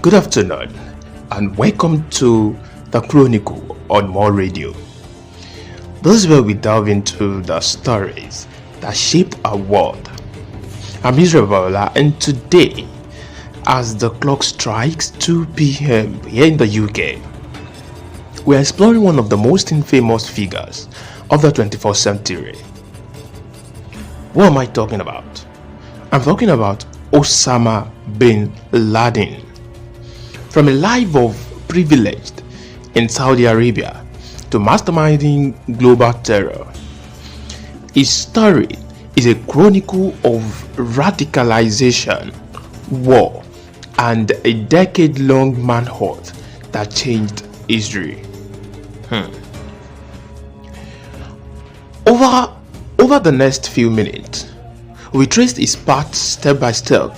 Good afternoon and welcome to the Chronicle on MOR Radio. This is where we delve into the stories that shape our world. I'm Israel Baola, and today, as the clock strikes 2 p.m. here in the UK, we are exploring one of the most infamous figures of the 21st century. What am I talking about? I'm talking about Osama bin Laden. From a life of privilege in Saudi Arabia to masterminding global terror, his story is a chronicle of radicalization, war, and a decade-long manhunt that changed history. Over the next few minutes, we traced his path step by step.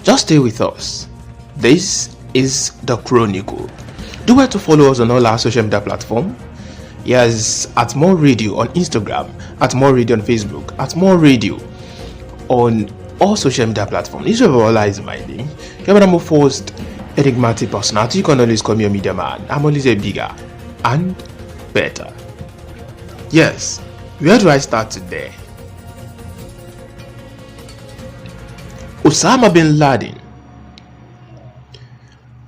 Just stay with us. This is the Chronicle. Do well to follow us on all our social media platforms. Yes, at MOR Radio on Instagram, at MOR Radio on Facebook, at MOR Radio on all social media platforms. Israel Baola is my name. You're my first enigmatic personality. You can always call me a media man. I'm always a bigger and better. Yes, where do I start today? Osama bin Laden.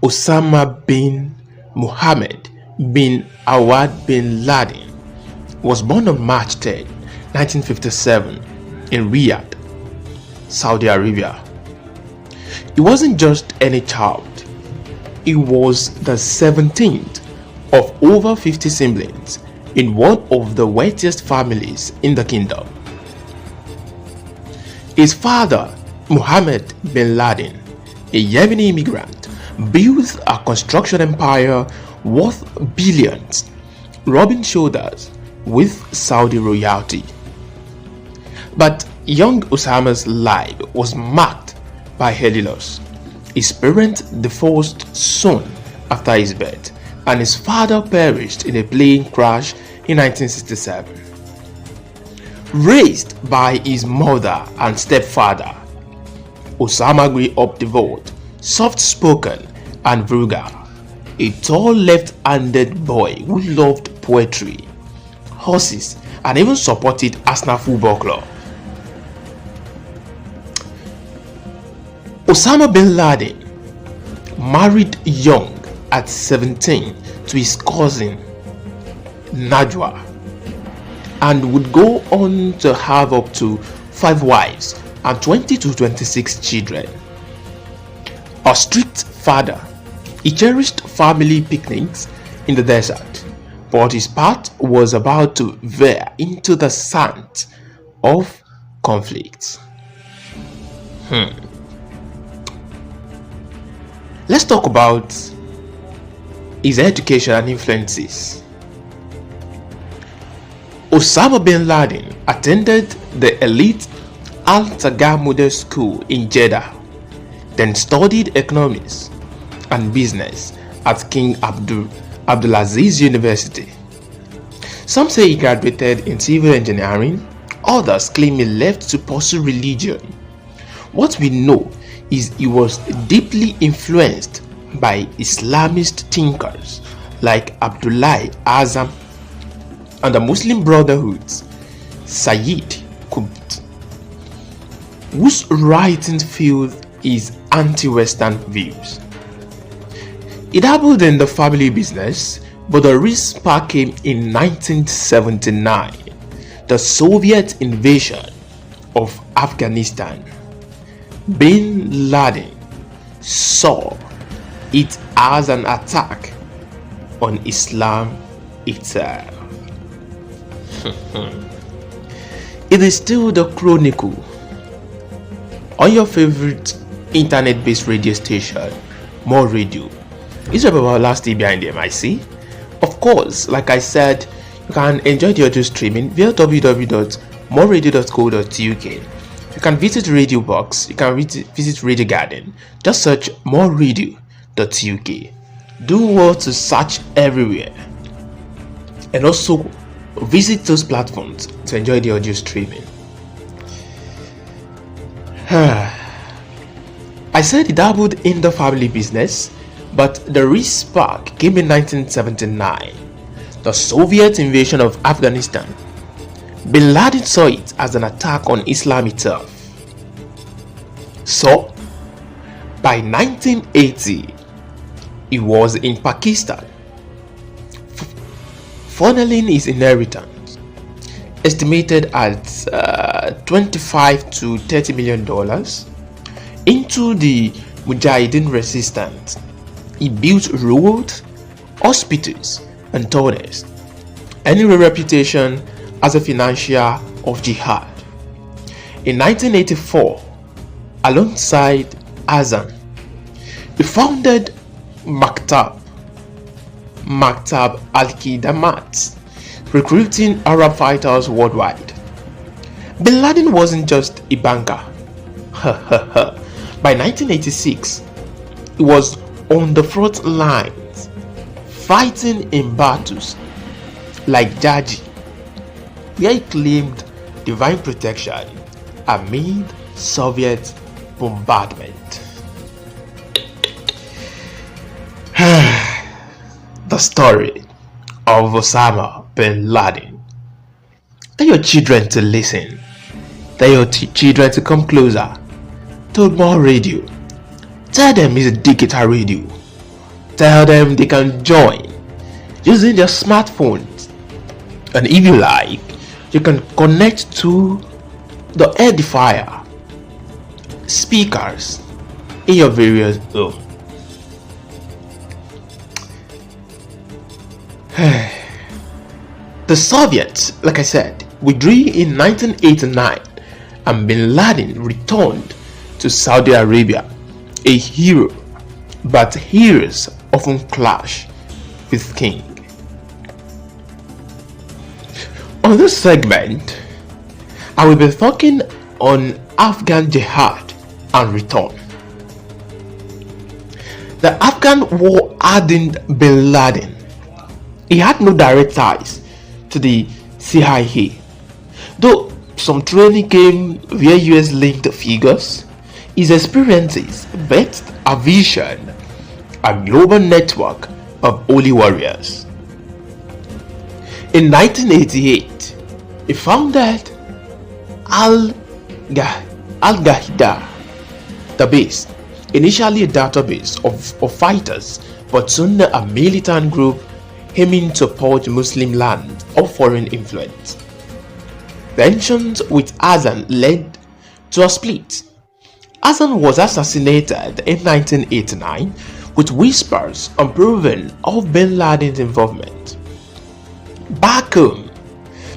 Osama bin Muhammad bin Awad bin Laden was born on March 10, 1957 in Riyadh, Saudi Arabia. He wasn't just any child. He was the 17th of over 50 siblings in one of the wealthiest families in the kingdom. His father, Muhammad bin Laden, a Yemeni immigrant, built a construction empire worth billions, rubbing shoulders with Saudi royalty. But young Osama's life was marked by heavy loss. His parents divorced soon after his birth, and his father perished in a plane crash in 1967. Raised by his mother and stepfather, Osama grew up devout, soft-spoken, and vulgar, a tall left-handed boy who loved poetry, horses, and even supported Arsenal Football Club. Osama bin Laden married young at 17 to his cousin Najwa and would go on to have up to 5 wives and 20 to 26 children. A strict father, he cherished family picnics in the desert, but his path was about to veer into the sand of conflict. Let's talk about his education and influences. Osama bin Laden attended the elite Al-Qaeda Model School in Jeddah, then studied economics and business at King Abdulaziz University. Some say he graduated in civil engineering, others claim he left to pursue religion. What we know is he was deeply influenced by Islamist thinkers like Abdullah Azam and the Muslim Brotherhood's Sayyid Qutb, whose writing fueled his anti-Western views. He dabbled in the family business, but the real spark came in 1979, the Soviet invasion of Afghanistan. Bin Laden saw it as an attack on Islam itself. It is still the Chronicle on your favorite internet-based radio station, MOR Radio. Israel Baola still behind the MIC. Of course, like I said, you can enjoy the audio streaming via www.morradio.co.uk. You can visit Radio Box, you can visit Radio Garden. Just search morradio.uk. Do well to search everywhere. And also visit those platforms to enjoy the audio streaming. I I said he dabbled in the family business, but the real spark came in 1979, the Soviet invasion of Afghanistan. Bin Laden saw it as an attack on Islam itself. So, by 1980, he was in Pakistan, funneling his inheritance, estimated at $25 to $30 million, into the Mujahideen resistance. He built roads, hospitals, and tunnels, earning a reputation as a financier of jihad. In 1984, alongside Azan, he founded Maktab Al-Qaeda, recruiting Arab fighters worldwide. Bin Laden wasn't just a banker. By 1986, he was on the front lines, fighting in battles like Jaji, where he claimed divine protection amid Soviet bombardment. The story of Osama bin Laden. Tell your children to listen. Tell your children to come closer to MOR Radio. Tell them it's a digital radio. Tell them they can join using their smartphones. And if you like, you can connect to the edifier speakers in your various homes. The Soviets, like I said, withdrew in 1989 and bin Laden returned to Saudi Arabia, a hero, but heroes often clash with king. On this segment, I will be talking on Afghan jihad and return. The Afghan war hardened bin Laden. He had no direct ties to the CIA, though some training came via US linked figures. His experiences birthed a vision, a global network of holy warriors. In 1988, he founded Al-Qaeda, the base, initially a database of fighters, but soon a militant group aiming to purge Muslim land of foreign influence. Tensions with Azan led to a split. Azan was assassinated in 1989 with whispers unproven of bin Laden's involvement. Back home,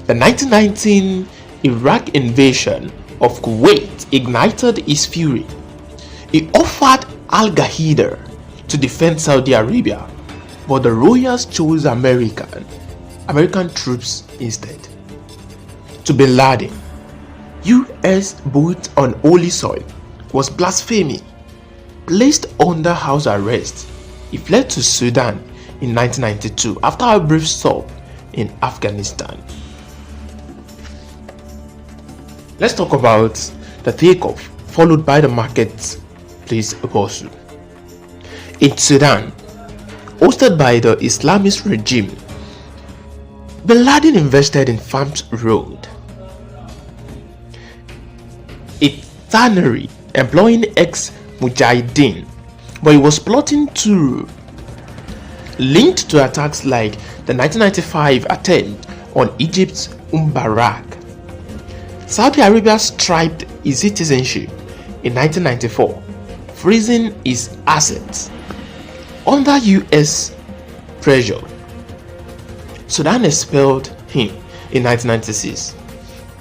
the 1919 Iraq invasion of Kuwait ignited his fury. He offered Al-Qaeda to defend Saudi Arabia, but the royals chose American troops instead. To bin Laden, US boots on holy soil was blasphemy. Placed under house arrest, he fled to Sudan in 1992 after a brief stop in Afghanistan. Let's talk about the takeoff followed by the marketplace pursue. In Sudan, hosted by the Islamist regime, bin Laden invested in Farms Road, a tannery employing ex-Mujahideen, but he was plotting to linked to attacks like the 1995 attempt on Egypt's Barak. Saudi Arabia stripped his citizenship in 1994, freezing his assets. Under US pressure, Sudan expelled him in 1996.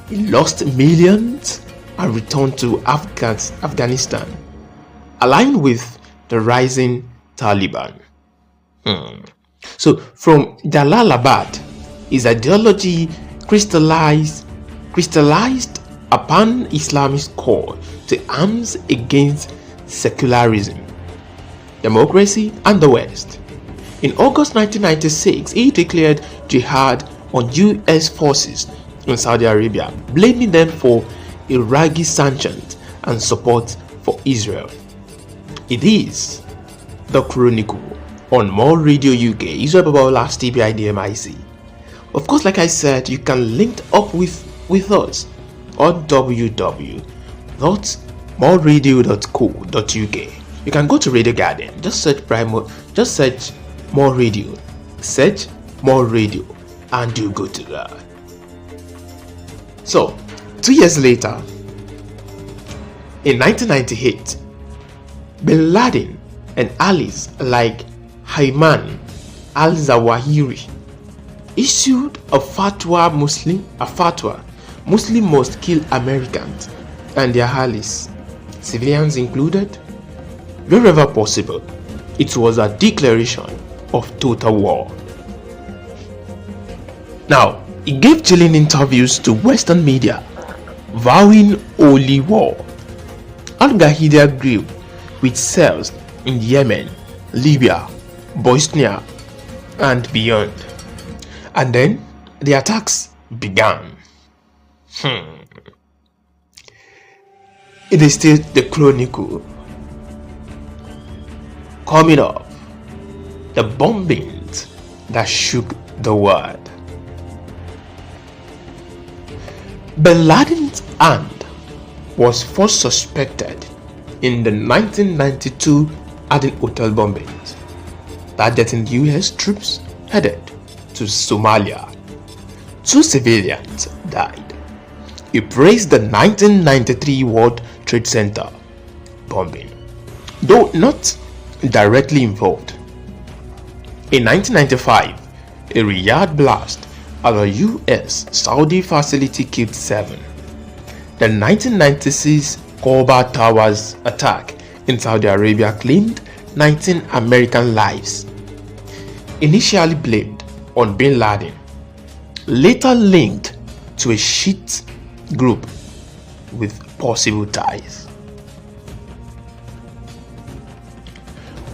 He lost millions and returned to Afghanistan, aligned with the rising Taliban. So from Jalalabad, his ideology crystallized a pan-Islamist call to arms against secularism, democracy, and the West. In August 1996, he declared jihad on US forces in Saudi Arabia, blaming them for Iraqi sanctions and support for Israel. It is the Chronicle on MOR Radio UK. It's up about last TBI DMIC. Of course, like I said, you can link up with us on www.morradio.co.uk. You can go to Radio Garden, just search MOR Radio, search MOR Radio, and you go to that. So, 2 years later, in 1998, Bin Laden and allies like Ayman al-Zawahiri issued a fatwa Muslim must kill Americans and their allies, civilians included, wherever possible. It was a declaration of total war. Now, he gave chilling interviews to Western media, vowing holy war. Al-Qaeda grew with cells in Yemen, Libya, Bosnia, and beyond. And then the attacks began. It is still the Chronicle. Coming up, the bombings that shook the world. Bin Laden's hand was first suspected in the 1992 Aden hotel bombings, targeting US troops headed to Somalia. 2 civilians died. He praised the 1993 World Trade Center bombing, though not directly involved. In 1995, a Riyadh blast at a US Saudi facility killed 7. The 1996 Koba Towers attack in Saudi Arabia claimed 19 American lives. Initially blamed on Bin Laden, later linked to a Shiite group with possible ties.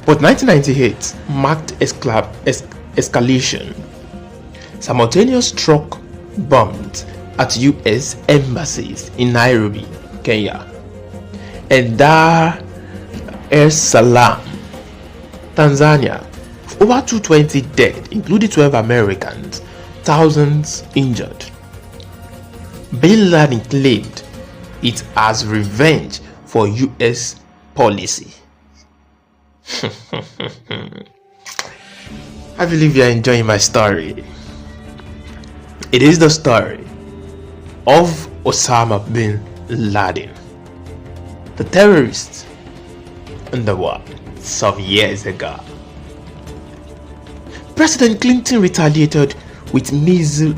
But 1998 marked escalation. Simultaneous truck bombs at US embassies in Nairobi, Kenya, and Dar es Salaam, Tanzania. Over 220 dead, including 12 Americans, thousands injured. Bin Laden claimed it as revenge for US policy. I believe you are enjoying my story. It is the story of Osama bin Laden, the terrorist in the world some years ago. President Clinton retaliated with missile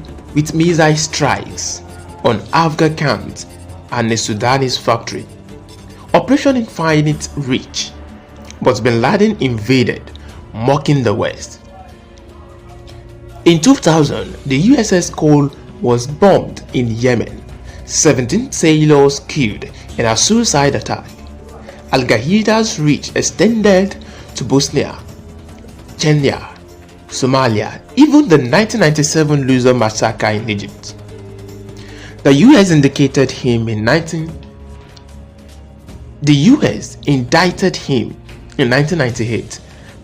strikes on Afghan camps and a Sudanese factory. Operation Infinite Reach, but bin Laden invaded, mocking the West. In 2000, the USS Cole was bombed in Yemen. 17 sailors killed in a suicide attack. Al-Qaeda's reach extended to Bosnia, Kenya, Somalia, even the 1997 Luxor massacre in Egypt. The US indicted him in 1998,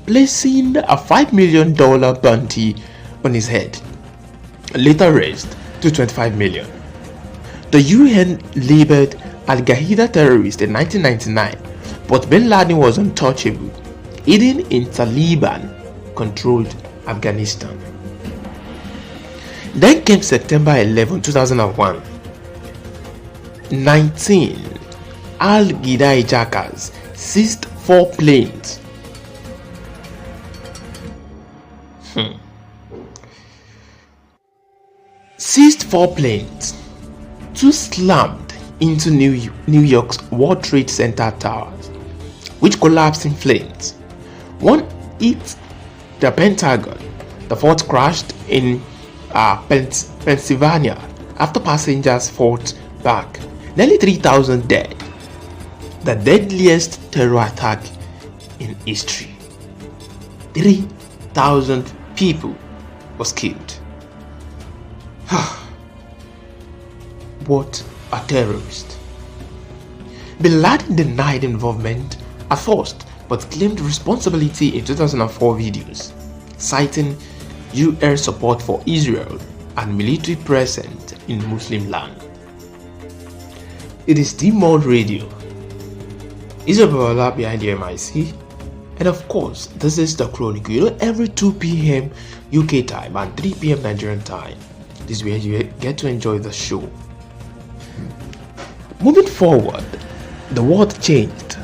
placing a $5 million bounty on his head, later raised to $25 million. The UN labeled Al-Qaeda terrorist in 1999, but bin Laden was untouchable, hidden in Taliban-controlled Afghanistan. Then came September 11, 2001. 19 Al-Qaeda hijackers seized 4 planes. Seized 4 planes. 2 slammed into New York's World Trade Center towers, which collapsed in flames. 1 hit the Pentagon. The 4th crashed in Pennsylvania after passengers fought back. Nearly 3,000 dead. The deadliest terror attack in history. 3,000 people was killed. What a terrorist. Bin Laden denied involvement at first, but claimed responsibility in 2004 videos, citing US support for Israel and military presence in Muslim land. It is the MOR Radio. Isabella behind the MIC, and of course, this is the Chronicle. Every 2 p.m. UK time and 3 p.m. Nigerian time. This is where you get to enjoy the show. Moving forward, the world changed.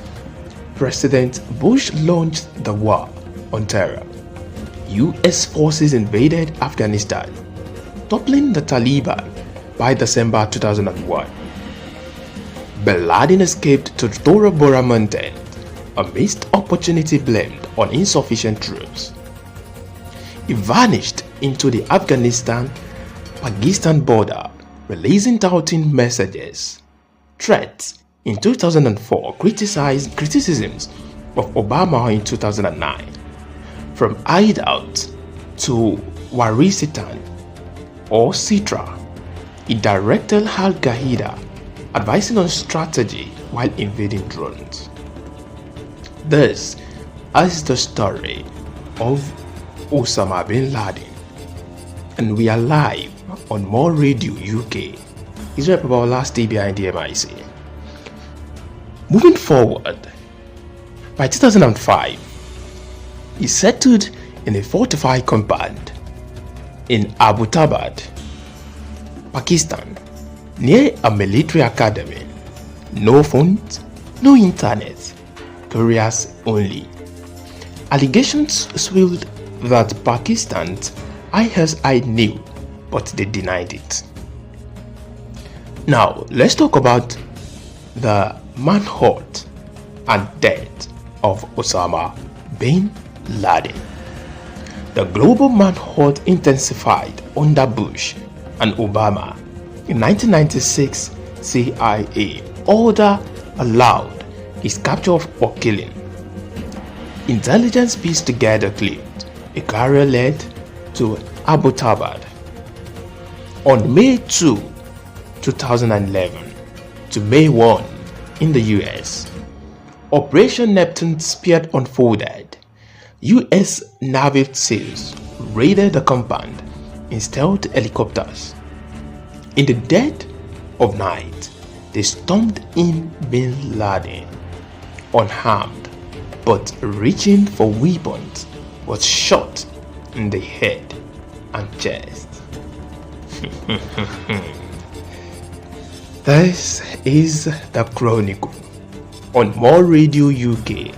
President Bush launched the war on terror. US forces invaded Afghanistan, toppling the Taliban by December 2001. Bin Laden escaped to Tora Bora Mountain amidst opportunity blamed on insufficient troops. He vanished into the Afghanistan-Pakistan border, releasing doubting messages. Threats in 2004 criticisms of Obama in 2009. From hideout to Waziristan or Sitra, he directed Al-Qaeda, advising on strategy while invading drones. This is the story of Osama bin Laden, and we are live on MOR Radio UK. Israel Pabola stay behind the MIC. Moving forward, by 2005, he settled in a fortified compound in Abbottabad, Pakistan, near a military academy. No phones, no internet, couriers only. Allegations swirled that Pakistan's ISI knew, but they denied it. Now, let's talk about the manhunt and death of Osama bin Laden. The global manhunt intensified under Bush and Obama. In 1996, CIA order allowed his capture or killing. Intelligence pieced together clues a carrier led to Abbottabad. On May 2, 2011 to May 1 in the US, Operation Neptune Spear unfolded. US Navy SEALs raided the compound in stealth helicopters. In the dead of night, they stormed in bin Laden, unarmed but reaching for weapons, was shot in the head and chest. This is the Chronicle on MOR Radio UK.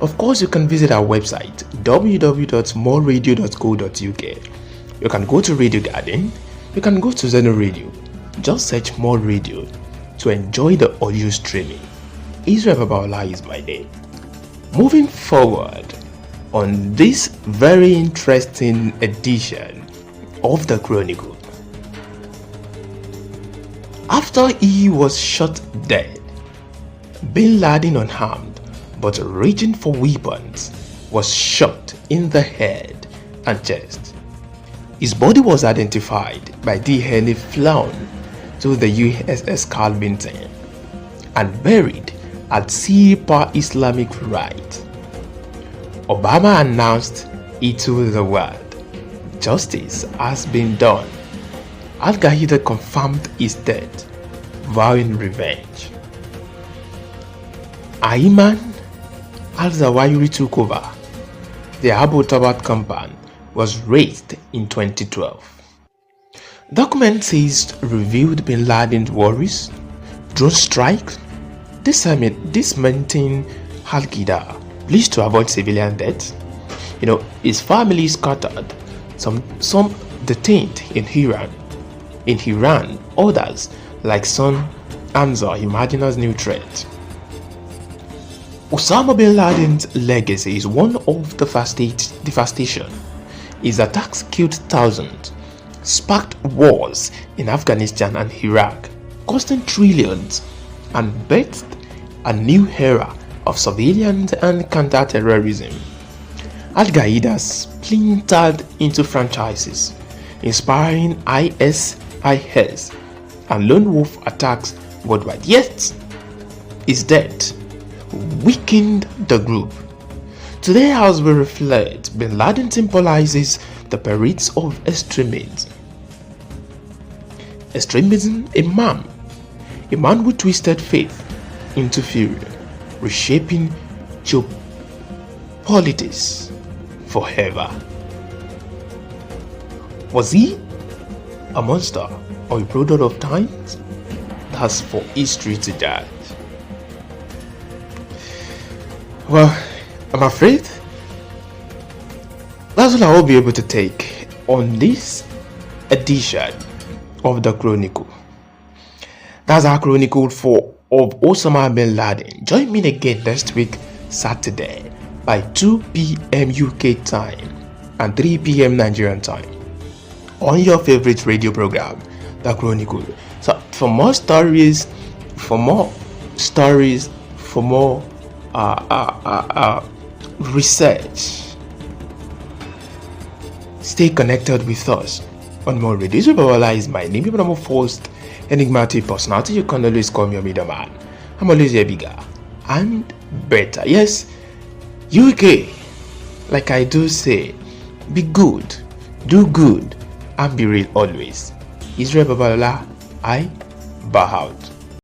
Of course, you can visit our website www.morradio.co.uk. You can go to Radio Garden. You can go to Zeno Radio. Just search MOR Radio to enjoy the audio streaming. Israel Babaola is my name. Moving forward on this very interesting edition of the Chronicle. After he was shot dead, bin Laden, unarmed but reaching for weapons, was shot in the head and chest. His body was identified by DNA flown to the USS Carl Vinton and buried at Sea per Islamic Rite. Obama announced it to the world. Justice has been done. Al-Qaeda confirmed his death, vowing revenge. Ayman al-Zawahiri took over. The Abbottabad compound was raised in 2012. Document says revealed bin Laden's worries, drone strikes, dismantling Al-Qaeda, pleased to avoid civilian deaths. His family scattered, some detained in Iran. In Iran, others, like son Hamza, imagines new threat. Osama bin Laden's legacy is one of devastation. His attacks killed thousands, sparked wars in Afghanistan and Iraq, costing trillions, and birthed a new era of surveillance and counter-terrorism. Al-Qaeda splintered into franchises, inspiring ISIS and lone wolf attacks worldwide. Yet, his death weakened the group. Today, as we reflect, Bin Laden symbolizes the periods of extremism. Extremism, a man who twisted faith into fury, reshaping geopolitics forever. Was he a monster or a product of times? That's for history to judge. Well, I'm afraid that's all I will be able to take on this edition of the Chronicle. That's our Chronicle of Osama bin Laden. Join me again next week, Saturday, by 2 p.m. UK time and 3 p.m. Nigerian time on your favorite radio program, the Chronicle. So for more stories, for more research, stay connected with us on MOR Radio. This is my name. I'm a first enigmatic personality. You can always call me a middleman. I'm always a bigger and better. Yes, UK, like I do say, be good, do good, and be real always. Israel Babalola, I bow out.